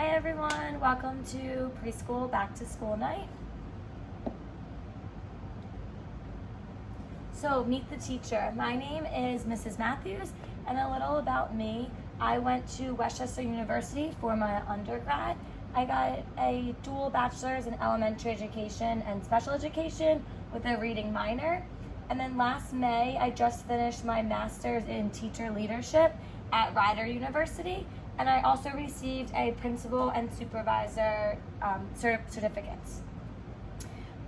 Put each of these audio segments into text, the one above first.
Hi everyone, welcome to Preschool Back to School Night. So meet the teacher. My name is Mrs. Matthews, and a little about me. I went to Westchester University for my undergrad. I got a dual bachelor's in elementary education and special education with a reading minor. And then last May, I just finished my master's in teacher leadership at Rider University. And I also received a principal and supervisor certificates.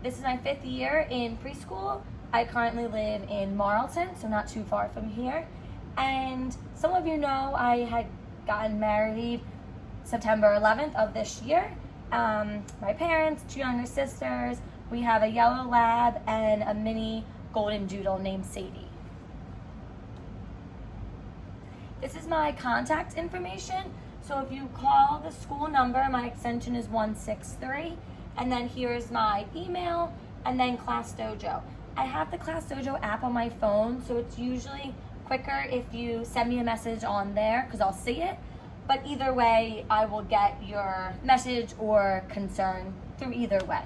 This is my 5th year in preschool. I currently live in Marlton, so not too far from here. And some of you know I had gotten married September 11th of this year. My parents, 2 younger sisters, we have a yellow lab and a mini golden doodle named Sadie. This is my contact information. So if you call the school number, my extension is 163. And then here's my email and then Class Dojo. I have the Class Dojo app on my phone, so it's usually quicker if you send me a message on there because I'll see it. But either way, I will get your message or concern through either way.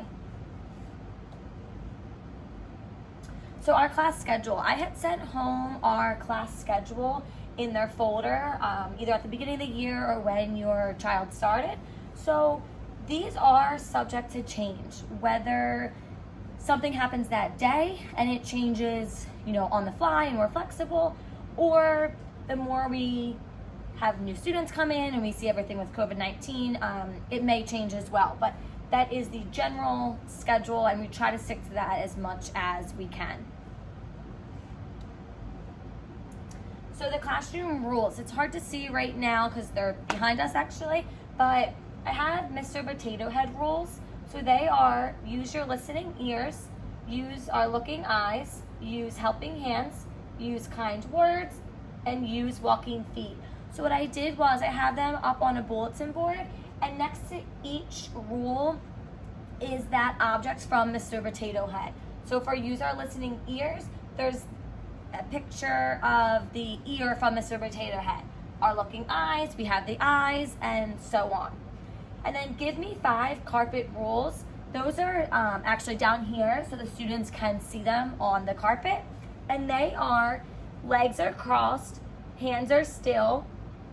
So our class schedule, I had sent home our class schedule in their folder, either at the beginning of the year or when your child started. So these are subject to change, whether something happens that day and it changes, on the fly and we're flexible, or the more we have new students come in and we see everything with COVID-19, it may change as well. But that is the general schedule, and we try to stick to that as much as we can. So the classroom rules, it's hard to see right now because they're behind us actually, but I have Mr. Potato Head rules. So they are: use your listening ears, use our looking eyes, use helping hands, use kind words, and use walking feet. So what I did was I have them up on a bulletin board, and next to each rule is that object from Mr. Potato Head. So for use our listening ears, there's a picture of the ear from Mr. Potato Head. Our looking eyes, we have the eyes, and so on. And then give me 5 carpet rules. Those are actually down here so the students can see them on the carpet. And they are: legs are crossed, hands are still,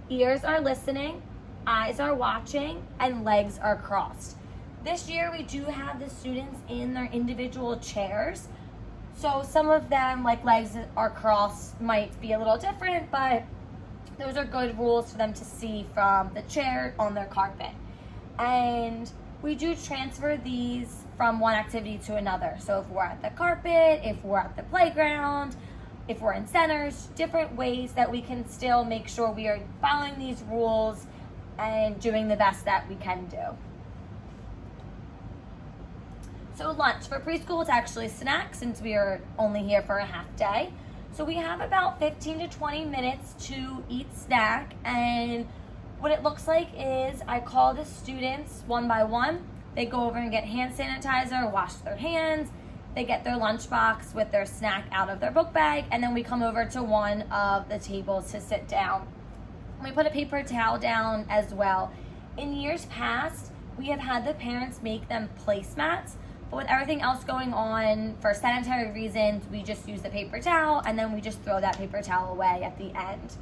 ears are listening, eyes are watching, and legs are crossed. This year we do have the students in their individual chairs. So some of them, like legs are crossed, might be a little different, but those are good rules for them to see from the chair on their carpet. And we do transfer these from one activity to another. So if we're at the carpet, if we're at the playground, if we're in centers, different ways that we can still make sure we are following these rules and doing the best that we can do. So lunch for preschool, it's actually snacks since we are only here for a half day. So we have about 15 to 20 minutes to eat snack, and what it looks like is I call the students one by one. They go over and get hand sanitizer, wash their hands, they get their lunchbox with their snack out of their book bag, and then we come over to one of the tables to sit down. We put a paper towel down as well. In years past, we have had the parents make them placemats, but with everything else going on, for sanitary reasons, we just use the paper towel, and then we just throw that paper towel away at the end.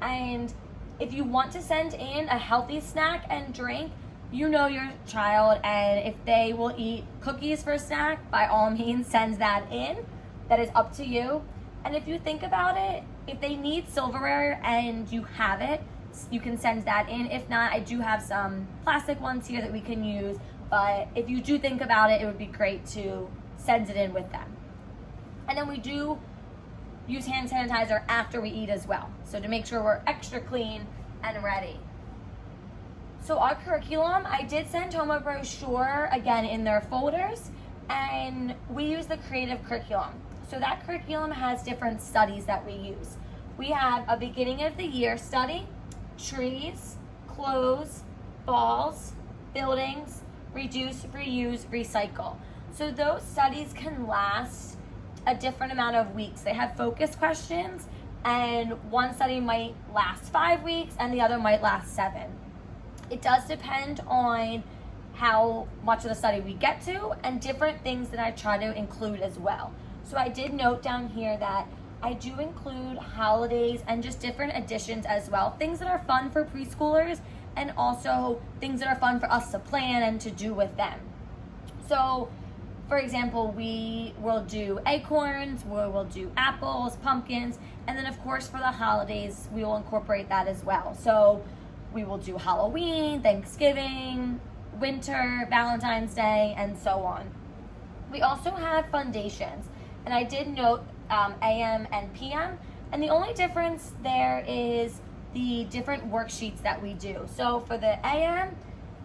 And if you want to send in a healthy snack and drink, you know your child, and if they will eat cookies for a snack, by all means send that in. That is up to you. And if you think about it, if they need silverware and you have it, you can send that in. If not, I do have some plastic ones here that we can use. But if you do think about it, it would be great to send it in with them. And then we do use hand sanitizer after we eat as well, so to make sure we're extra clean and ready. So our curriculum, I did send home a brochure, again, in their folders, and we use the creative curriculum. So that curriculum has different studies that we use. We have a beginning of the year study, trees, clothes, balls, buildings, reduce, reuse, recycle. So those studies can last a different amount of weeks. They have focus questions, and one study might last 5 weeks and the other might last 7. It does depend on how much of the study we get to and different things that I try to include as well. So I did note down here that I do include holidays and just different additions as well. Things that are fun for preschoolers and also things that are fun for us to plan and to do with them. So, for example, we will do acorns, we will do apples, pumpkins, and then of course for the holidays, we will incorporate that as well. So we will do Halloween, Thanksgiving, winter, Valentine's Day, and so on. We also have foundations, and I did note AM and PM, and the only difference there is the different worksheets that we do. So for the AM,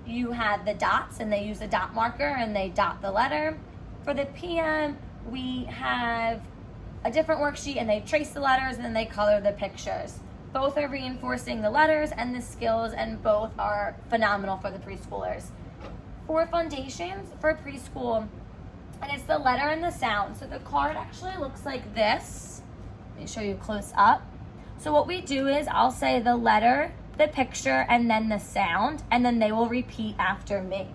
you have the dots, and they use a dot marker and they dot the letter. For the PM, we have a different worksheet and they trace the letters and then they color the pictures. Both are reinforcing the letters and the skills, and both are phenomenal for the preschoolers. For foundations, for preschool, and it's the letter and the sound. So the card actually looks like this. Let me show you close up. So what we do is I'll say the letter, the picture, and then the sound, and then they will repeat after me.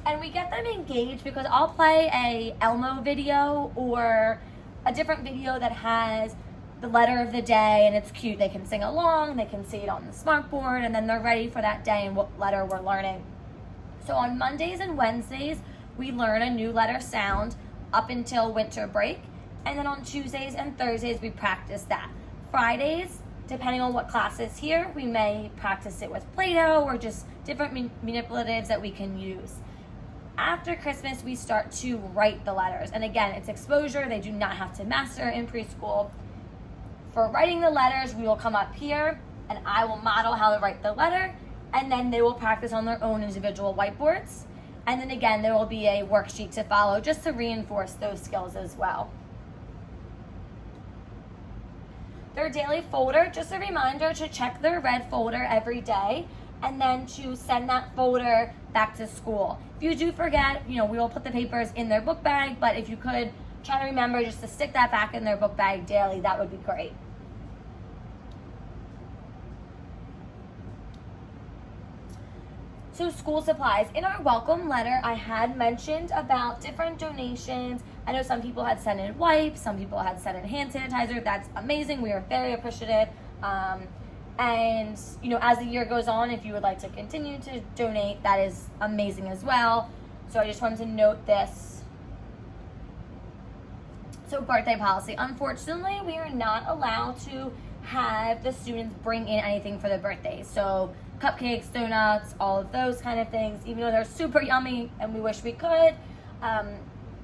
And we get them engaged because I'll play a Elmo video or a different video that has the letter of the day and it's cute. They can sing along, they can see it on the smartboard, and then they're ready for that day and what letter we're learning. So on Mondays and Wednesdays, we learn a new letter sound up until winter break. And then on Tuesdays and Thursdays, we practice that. Fridays, depending on what class is here, we may practice it with Play-Doh or just different manipulatives that we can use. After Christmas, we start to write the letters. And again, it's exposure. They do not have to master in preschool. For writing the letters, we will come up here and I will model how to write the letter, and then they will practice on their own individual whiteboards. And then again, there will be a worksheet to follow just to reinforce those skills as well. Their daily folder, just a reminder to check their red folder every day and then to send that folder back to school. If you do forget, we will put the papers in their book bag, but if you could try to remember just to stick that back in their book bag daily, that would be great. So school supplies. In our welcome letter, I had mentioned about different donations. I know some people had sent in wipes, some people had sent in hand sanitizer. That's amazing. We are very appreciative. And as the year goes on, if you would like to continue to donate, that is amazing as well. So I just wanted to note this. So birthday policy. Unfortunately, we are not allowed to have the students bring in anything for their birthdays. So cupcakes, donuts, all of those kind of things, even though they're super yummy and we wish we could.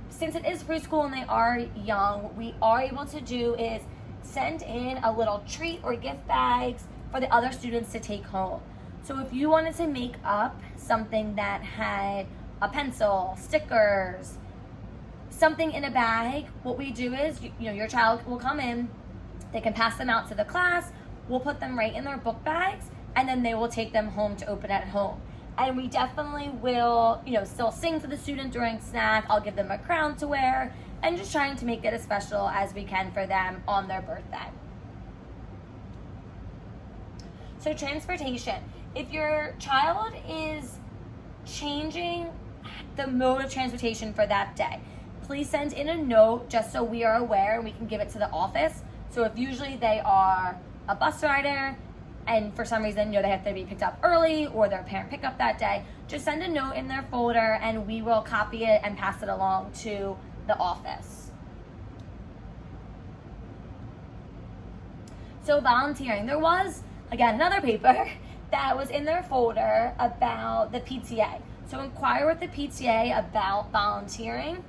Since it is preschool and they are young, we are able to do is send in a little treat or gift bags for the other students to take home. So if you wanted to make up something that had a pencil, stickers, something in a bag, what we do is, your child will come in, they can pass them out to the class, we'll put them right in their book bags, and then they will take them home to open at home. And we definitely will, still sing for the student during snack. I'll give them a crown to wear, and just trying to make it as special as we can for them on their birthday. So transportation. If your child is changing the mode of transportation for that day, please send in a note just so we are aware and we can give it to the office. So if usually they are a bus rider and for some reason they have to be picked up early or their parent pickup that day, just send a note in their folder and we will copy it and pass it along to the office. So volunteering. There was, again, another paper that was in their folder about the PTA. So inquire with the PTA about volunteering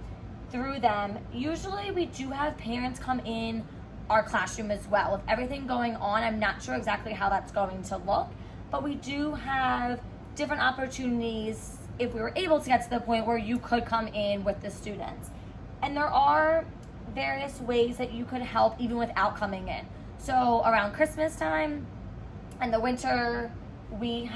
through them. Usually we do have parents come in our classroom as well. With everything going on, I'm not sure exactly how that's going to look, but we do have different opportunities if we were able to get to the point where you could come in with the students. And there are various ways that you could help even without coming in. So around Christmas time and the winter, we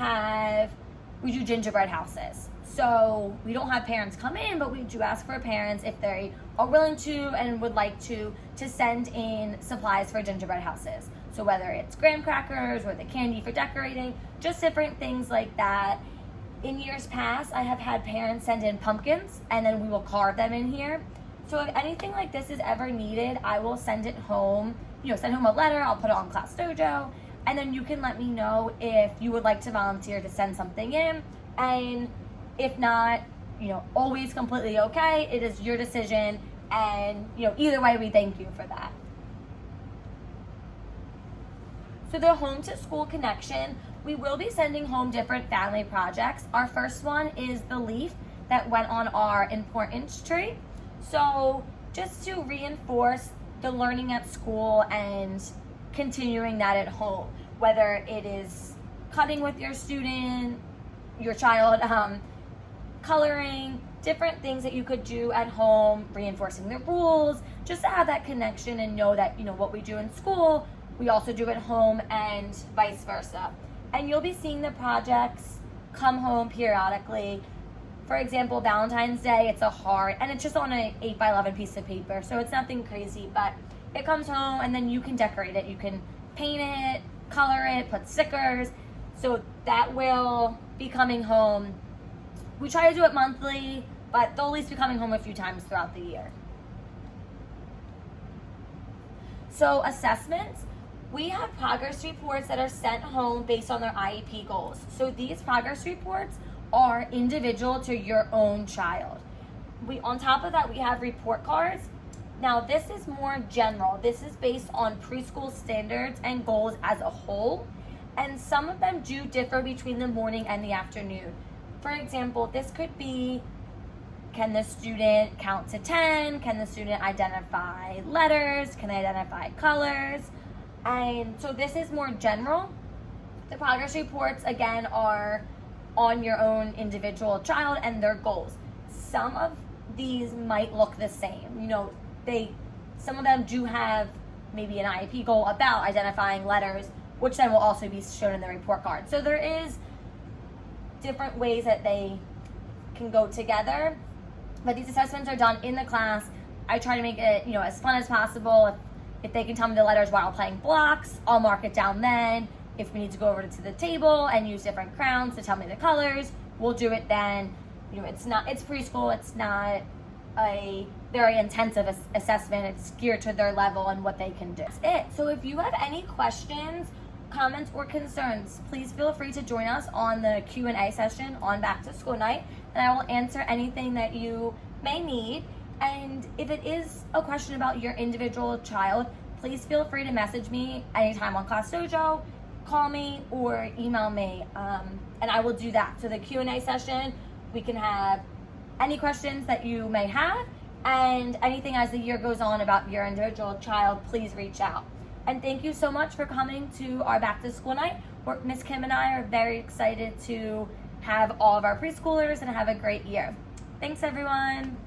do gingerbread houses. So we don't have parents come in, but we do ask for parents if they are willing to and would like to send in supplies for gingerbread houses. So whether it's graham crackers or the candy for decorating, just different things like that. In years past, I have had parents send in pumpkins and then we will carve them in here. So if anything like this is ever needed, I will send it home, send home a letter, I'll put it on Class Dojo, and then you can let me know if you would like to volunteer to send something in. And if not, always completely okay. It is your decision. And, either way, we thank you for that. So the Home to School Connection, we will be sending home different family projects. Our first one is the leaf that went on our importance tree. So just to reinforce the learning at school and continuing that at home, whether it is cutting with your student, your child, coloring, different things that you could do at home, reinforcing the rules, just to have that connection and know that, what we do in school, we also do at home and vice versa. And you'll be seeing the projects come home periodically. For example, Valentine's Day, it's a heart, and it's just on an 8x11 piece of paper, so it's nothing crazy, but it comes home and then you can decorate it. You can paint it, color it, put stickers, so that will be coming home. We try to do it monthly, but they'll at least be coming home a few times throughout the year. So assessments, we have progress reports that are sent home based on their IEP goals. So these progress reports are individual to your own child. On top of that, we have report cards. Now this is more general. This is based on preschool standards and goals as a whole, and some of them do differ between the morning and the afternoon. For example, this could be, can the student count to 10? Can the student identify letters? Can they identify colors? And so this is more general. The progress reports, again, are on your own individual child and their goals. Some of these might look the same. Some of them do have maybe an IEP goal about identifying letters, which then will also be shown in the report card. So there is different ways that they can go together, but these assessments are done in the class. I try to make it, as fun as possible. If they can tell me the letters while playing blocks, I'll mark it down then. If we need to go over to the table and use different crowns to tell me the colors, we'll do it then. It's preschool, it's not a very intensive assessment. It's geared to their level and what they can do. That's it. So if you have any questions, comments, or concerns, please feel free to join us on the Q&A session on Back to School Night, and I will answer anything that you may need. And if it is a question about your individual child, please feel free to message me anytime on Class Dojo, call me, or email me, and I will do that. So the Q&A session, we can have any questions that you may have, and anything as the year goes on about your individual child, please reach out. And thank you so much for coming to our Back to School Night. Miss Kim and I are very excited to have all of our preschoolers and have a great year. Thanks, everyone.